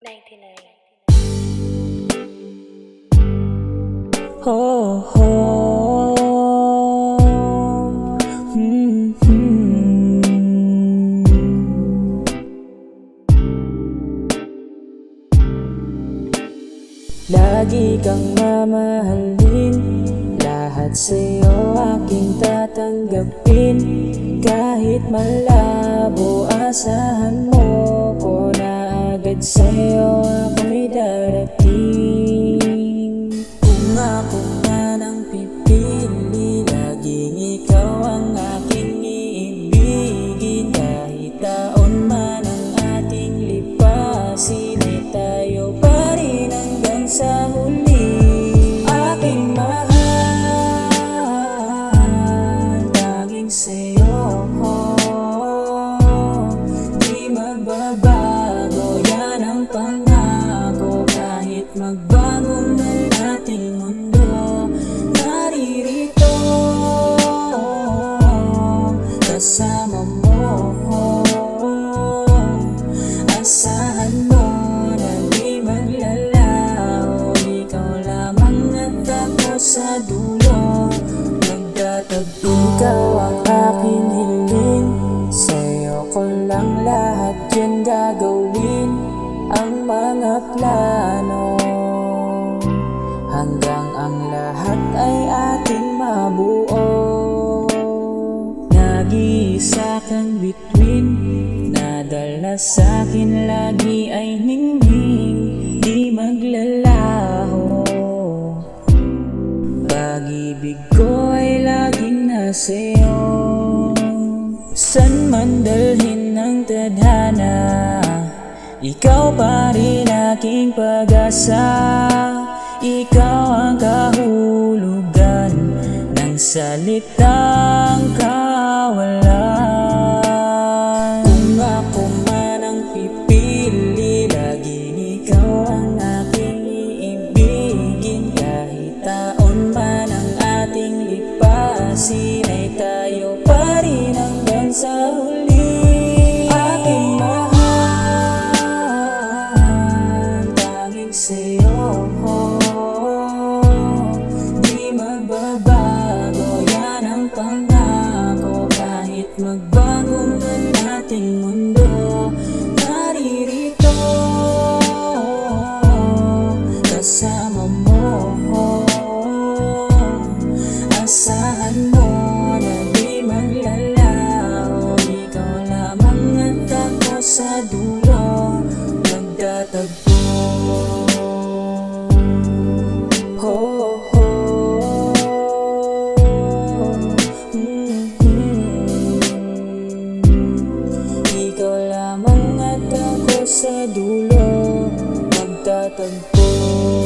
99. Oh, oh. Lagi kang mamahalin, lahat sa'yo aking tatanggapin. Kahit malabo, asahan mo ko na agad sa'yo ako'y darating. Kung ako man ang pipili, laging ikaw ang aking iibigin. Kahit taon man ang ating lipasin, ay tayo pa rin hanggang sa huli. Aking mahal, laging sa'yo, di magbabago, yan ang pangako. Kahit magbago man ating mundo, naririto kasama mo. Asahan mo na di maglalaho, ikaw lamang at ako sa dulo magtatagpo. Ikaw ang aking hiling, sa'yo ko lang lahat yan gagawin. Ang mga plano, hanggang ang lahat ay ating mabuo. Nag-iisa kang bituin, nadala sa'kin lagi ay ningning, di maglalaho. Pag-ibig ko ay laging nasa'yo. San man dalhin ng tadhana, ikaw pa rin aking pag-asa. Ikaw ang kahulugan ng salitang kawalan. Kung ako man ang pipili, laging ikaw ang aking iibigin. Kahit taon man ang ating lipasin, ay tayo pa rin hanggang sa huli. Aking mahal, laging sa'yo, di magbabago, yan ang pangako. Kahit magbago man ating mundo, naririto kasama mo. Asahan mo na di maglalaho, ikaw lamang at ako sa dulo magtatagpo. Oh, oh. Ikaw lamang at ako sa dulo magtatagpo.